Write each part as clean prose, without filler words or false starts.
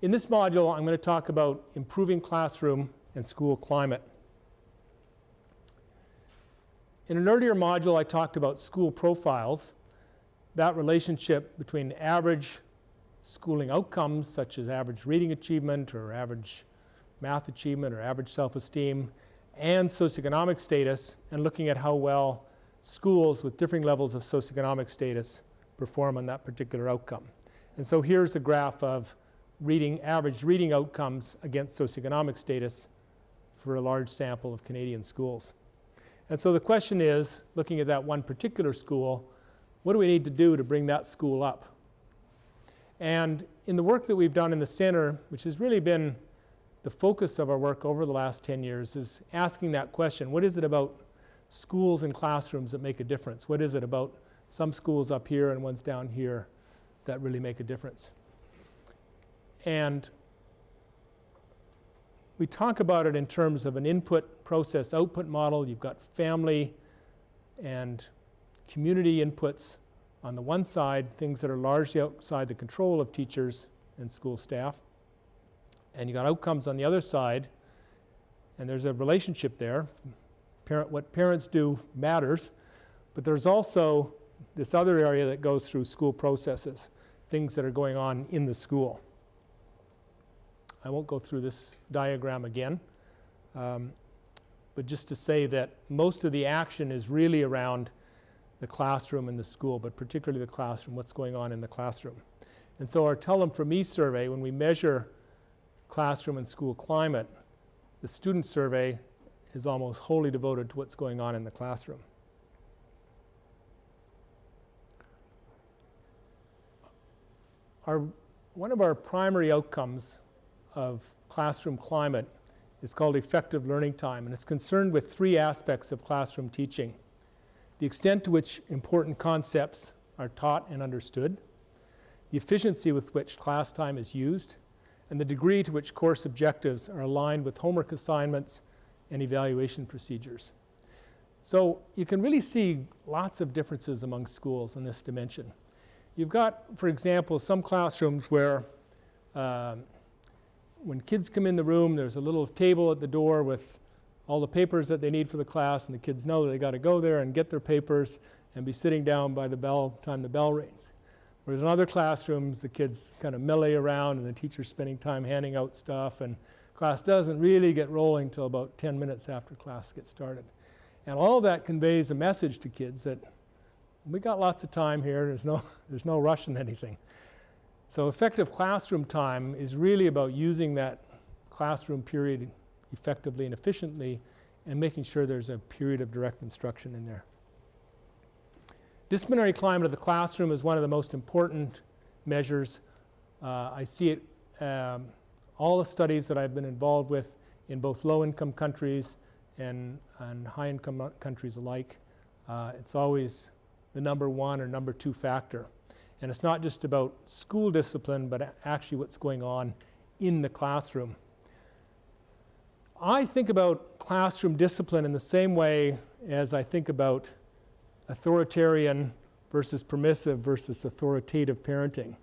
In this module, I'm going to talk about improving classroom and school climate. In an earlier module, I talked about school profiles, that relationship between average schooling outcomes, such as average reading achievement or average math achievement or average self-esteem, and socioeconomic status, and looking at how well schools with differing levels of socioeconomic status perform on that particular outcome. And so here's a graph of average reading outcomes against socioeconomic status for a large sample of Canadian schools. And so the question is, looking at that one particular school, what do we need to do to bring that school up? And in the work that we've done in the center, which has really been the focus of our work over the last 10 years, is asking that question. What is it about schools and classrooms that make a difference? What is it about some schools up here and ones down here that really make a difference? And we talk about it in terms of an input process output model. You've got family and community inputs on the one side, things that are largely outside the control of teachers and school staff. And you've got outcomes on the other side, and there's a relationship there. What parents do matters, but there's also this other area that goes through school processes, things that are going on in the school. I won't go through this diagram again, but just to say that most of the action is really around the classroom and the school, but particularly the classroom, what's going on in the classroom. And so our Tell Them From Me survey, when we measure classroom and school climate, the student survey is almost wholly devoted to what's going on in the classroom. One of our primary outcomes of classroom climate is called effective learning time, and it's concerned with three aspects of classroom teaching: the extent to which important concepts are taught and understood, the efficiency with which class time is used, and the degree to which course objectives are aligned with homework assignments and evaluation procedures. So you can really see lots of differences among schools in this dimension. You've got, for example, some classrooms where when kids come in the room, there's a little table at the door with all the papers that they need for the class, and the kids know that they got to go there and get their papers and be sitting down by the time the bell rings. Whereas in other classrooms, the kids kind of melee around and the teacher's spending time handing out stuff, and class doesn't really get rolling till about 10 minutes after class gets started. And all of that conveys a message to kids that we got lots of time here, there's no rush in anything. So effective classroom time is really about using that classroom period effectively and efficiently and making sure there's a period of direct instruction in there. Disciplinary climate of the classroom is one of the most important measures. I see it, all the studies that I've been involved with in both low-income countries and high-income countries alike, it's always the number one or number two factor. And it's not just about school discipline, but actually what's going on in the classroom. I think about classroom discipline in the same way as I think about authoritarian versus permissive versus authoritative parenting.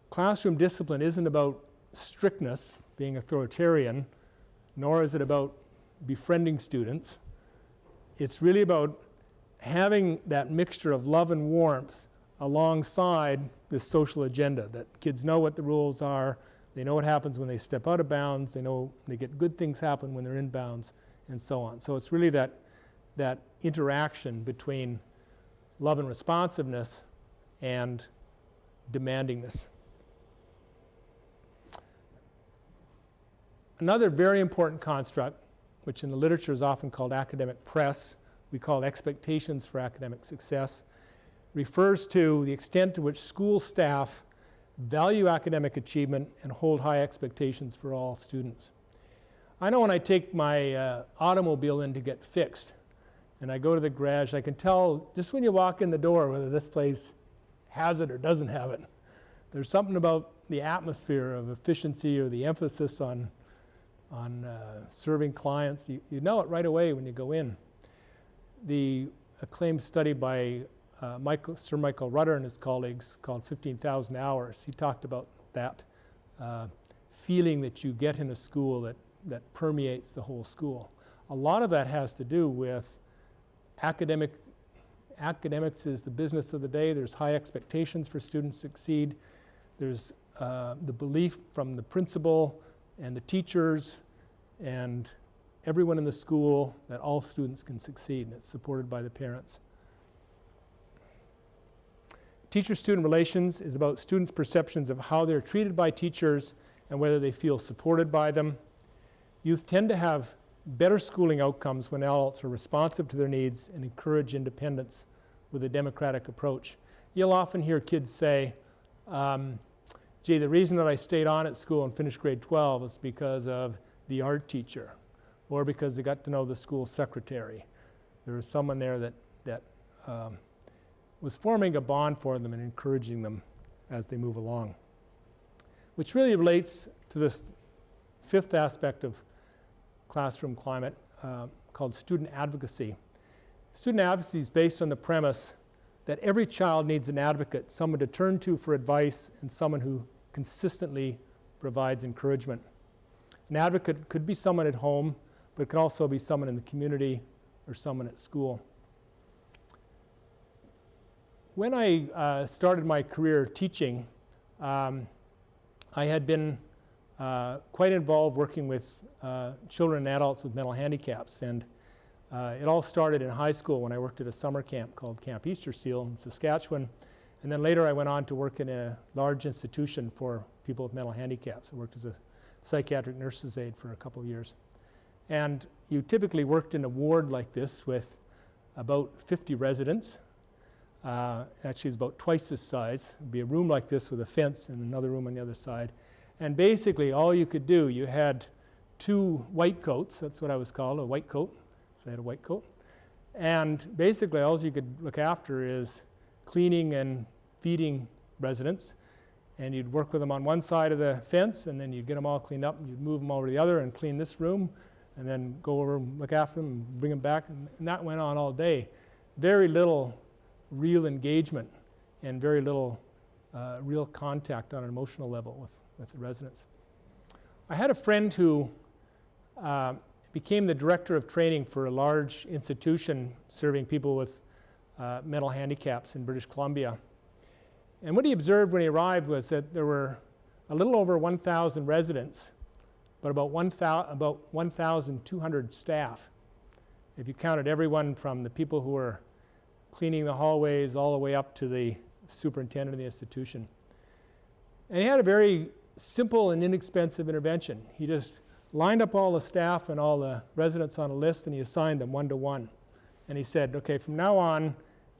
Classroom discipline isn't about strictness, being authoritarian, nor is it about befriending students. It's really about having that mixture of love and warmth alongside this social agenda, that kids know what the rules are, they know what happens when they step out of bounds, they know they get good things happen when they're in bounds, and so on. So it's really that interaction between love and responsiveness and demandingness. Another very important construct, which in the literature is often called academic press, we call expectations for academic success, refers to the extent to which school staff value academic achievement and hold high expectations for all students. I know when I take my automobile in to get fixed and I go to the garage, I can tell just when you walk in the door whether this place has it or doesn't have it. There's something about the atmosphere of efficiency or the emphasis on serving clients. You know it right away when you go in. The acclaimed study by Sir Michael Rutter and his colleagues called 15,000 Hours. He talked about that. feeling that you get in a school that permeates the whole school. A lot of that has to do with academics is the business of the day. There's high expectations for students to succeed. There's the belief from the principal and the teachers and everyone in the school that all students can succeed, and it's supported by the parents. Teacher-student relations is about students' perceptions of how they're treated by teachers and whether they feel supported by them. Youth tend to have better schooling outcomes when adults are responsive to their needs and encourage independence with a democratic approach. You'll often hear kids say, gee, the reason that I stayed on at school and finished grade 12 is because of the art teacher, or because they got to know the school secretary. There was someone there that was forming a bond for them and encouraging them as they move along. Which really relates to this fifth aspect of classroom climate called student advocacy. Student advocacy is based on the premise that every child needs an advocate, someone to turn to for advice and someone who consistently provides encouragement. An advocate could be someone at home, but it could also be someone in the community or someone at school. When I started my career teaching, I had been quite involved working with children and adults with mental handicaps, and it all started in high school when I worked at a summer camp called Camp Easter Seal in Saskatchewan, and then later I went on to work in a large institution for people with mental handicaps. I worked as a psychiatric nurse's aide for a couple of years. And you typically worked in a ward like this with about 50 residents. Actually, it's about twice this size. It'd be a room like this with a fence and another room on the other side. And basically, all you could do, you had 2 white coats. That's what I was called, a white coat. So I had a white coat. And basically, all you could look after is cleaning and feeding residents. And you'd work with them on one side of the fence, and then you'd get them all cleaned up, and you'd move them over to the other and clean this room, and then go over and look after them and bring them back. And that went on all day. Very little real engagement and very little real contact on an emotional level with the residents. I had a friend who became the director of training for a large institution serving people with mental handicaps in British Columbia. And what he observed when he arrived was that there were a little over 1,000 residents, but about 1,200 staff. If you counted everyone from the people who were cleaning the hallways all the way up to the superintendent of the institution. And he had a very simple and inexpensive intervention. He just lined up all the staff and all the residents on a list, and he assigned them one to one. And he said, okay, from now on,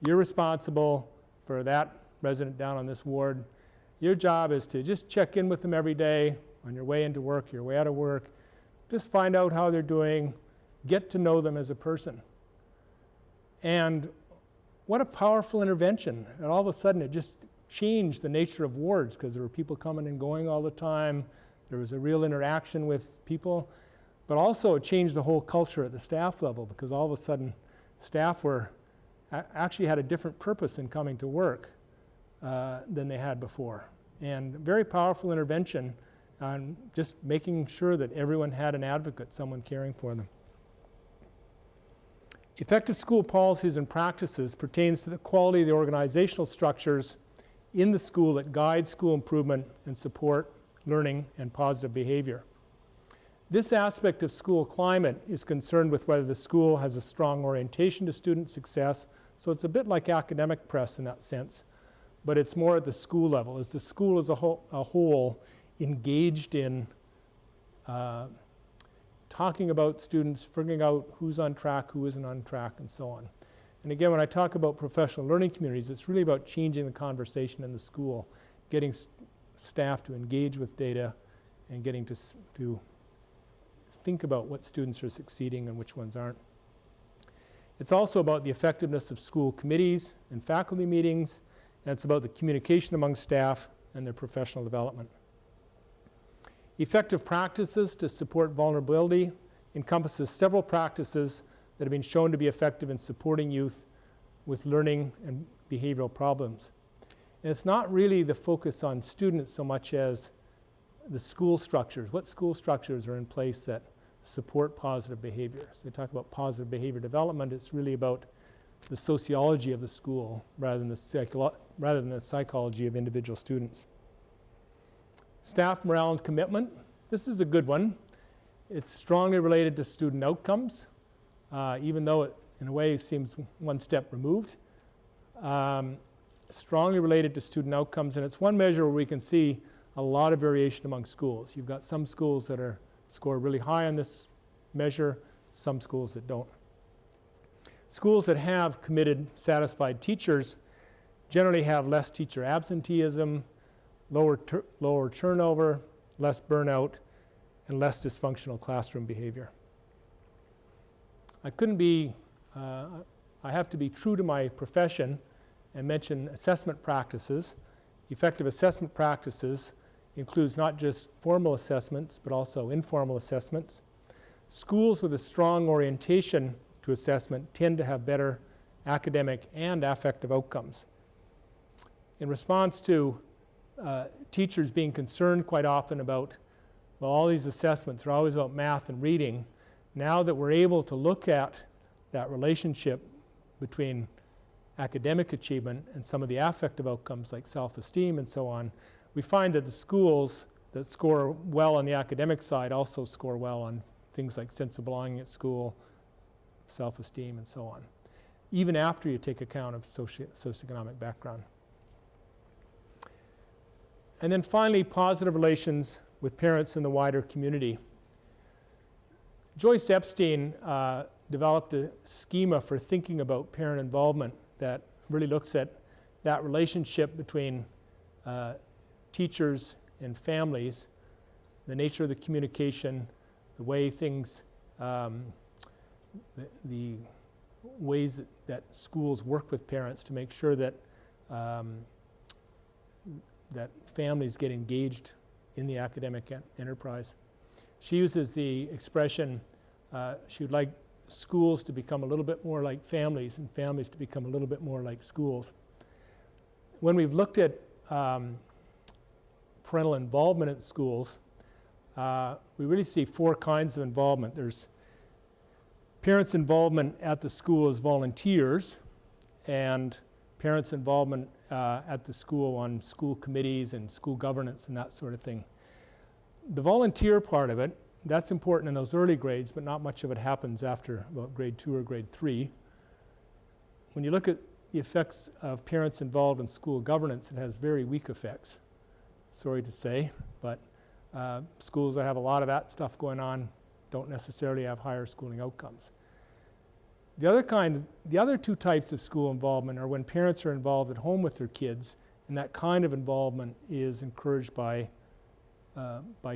you're responsible for that resident down on this ward. Your job is to just check in with them every day on your way into work, your way out of work. Just find out how they're doing, get to know them as a person. And what a powerful intervention. And all of a sudden it just changed the nature of wards, because there were people coming and going all the time. There was a real interaction with people. But also it changed the whole culture at the staff level, because all of a sudden staff actually had a different purpose in coming to work than they had before. And very powerful intervention on just making sure that everyone had an advocate, someone caring for them. Effective school policies and practices pertains to the quality of the organizational structures in the school that guide school improvement and support learning and positive behavior. This aspect of school climate is concerned with whether the school has a strong orientation to student success. So it's a bit like academic press in that sense, but it's more at the school level. Is the school as a whole engaged in talking about students, figuring out who's on track, who isn't on track, and so on. And again, when I talk about professional learning communities, it's really about changing the conversation in the school, getting staff to engage with data, and getting to think about what students are succeeding and which ones aren't. It's also about the effectiveness of school committees and faculty meetings, and it's about the communication among staff and their professional development. Effective practices to support vulnerability encompasses several practices that have been shown to be effective in supporting youth with learning and behavioral problems. And it's not really the focus on students so much as the school structures. What school structures are in place that support positive behavior? So we talk about positive behavior development. It's really about the sociology of the school rather than the psychology of individual students. Staff morale and commitment. This is a good one. It's strongly related to student outcomes, even though it, in a way, seems one step removed. Strongly related to student outcomes, and it's one measure where we can see a lot of variation among schools. You've got some schools that score really high on this measure, some schools that don't. Schools that have committed, satisfied teachers generally have less teacher absenteeism, lower turnover, less burnout, and less dysfunctional classroom behavior. I have to be true to my profession and mention assessment practices. Effective assessment practices includes not just formal assessments, but also informal assessments. Schools with a strong orientation to assessment tend to have better academic and affective outcomes. In response to teachers being concerned quite often about, well, all these assessments are always about math and reading, now that we're able to look at that relationship between academic achievement and some of the affective outcomes like self-esteem and so on, we find that the schools that score well on the academic side also score well on things like sense of belonging at school, self-esteem, and so on, even after you take account of socioeconomic background. And then finally, positive relations with parents in the wider community. Joyce Epstein developed a schema for thinking about parent involvement that really looks at that relationship between teachers and families, the nature of the communication, the way things, the ways that schools work with parents to make sure that that families get engaged in the academic enterprise. She uses the expression, she would like schools to become a little bit more like families and families to become a little bit more like schools. When we've looked at parental involvement in schools, we really see four kinds of involvement. There's parents' involvement at the school as volunteers, and parents' involvement at the school on school committees and school governance and that sort of thing. The volunteer part of it, that's important in those early grades, but not much of it happens after about grade 2 or grade 3. When you look at the effects of parents involved in school governance, it has very weak effects. Sorry to say, but schools that have a lot of that stuff going on don't necessarily have higher schooling outcomes. The other two types of school involvement are when parents are involved at home with their kids, and that kind of involvement is encouraged by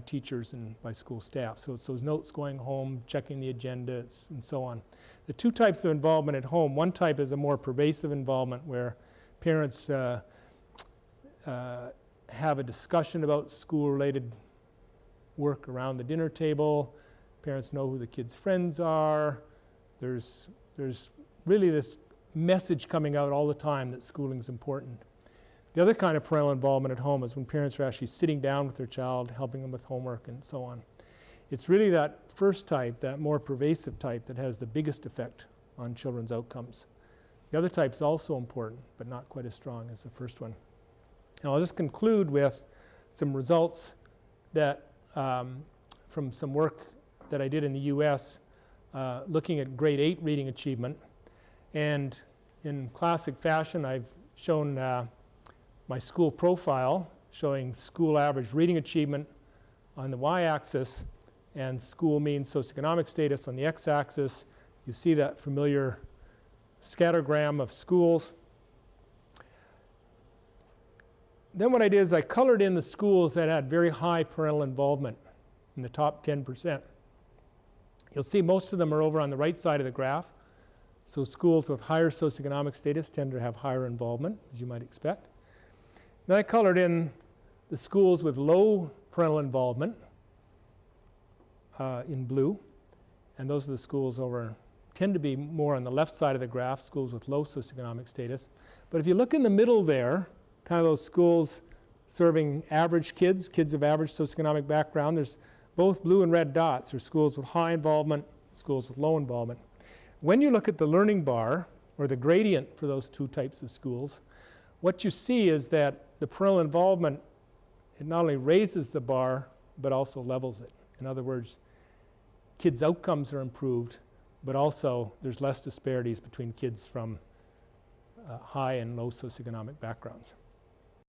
teachers and by school staff. So it's those notes going home, checking the agenda, and so on. The two types of involvement at home, one type is a more pervasive involvement where parents have a discussion about school-related work around the dinner table. Parents know who the kids' friends are. There's really this message coming out all the time that schooling is important. The other kind of parental involvement at home is when parents are actually sitting down with their child, helping them with homework and so on. It's really that first type, that more pervasive type, that has the biggest effect on children's outcomes. The other type is also important, but not quite as strong as the first one. And I'll just conclude with some results that from some work that I did in the US looking at grade 8 reading achievement. And in classic fashion, I've shown my school profile showing school average reading achievement on the y-axis and school mean socioeconomic status on the x-axis. You see that familiar scattergram of schools. Then what I did is I colored in the schools that had very high parental involvement in the top 10%. You'll see most of them are over on the right side of the graph. So schools with higher socioeconomic status tend to have higher involvement, as you might expect. Then I colored in the schools with low parental involvement in blue. And those are the schools tend to be more on the left side of the graph, schools with low socioeconomic status. But if you look in the middle there, kind of those schools serving average kids, kids of average socioeconomic background. There's both blue and red dots are schools with high involvement, schools with low involvement. When you look at the learning bar, or the gradient for those two types of schools, what you see is that the parental involvement, it not only raises the bar, but also levels it. In other words, kids' outcomes are improved, but also there's less disparities between kids from high and low socioeconomic backgrounds.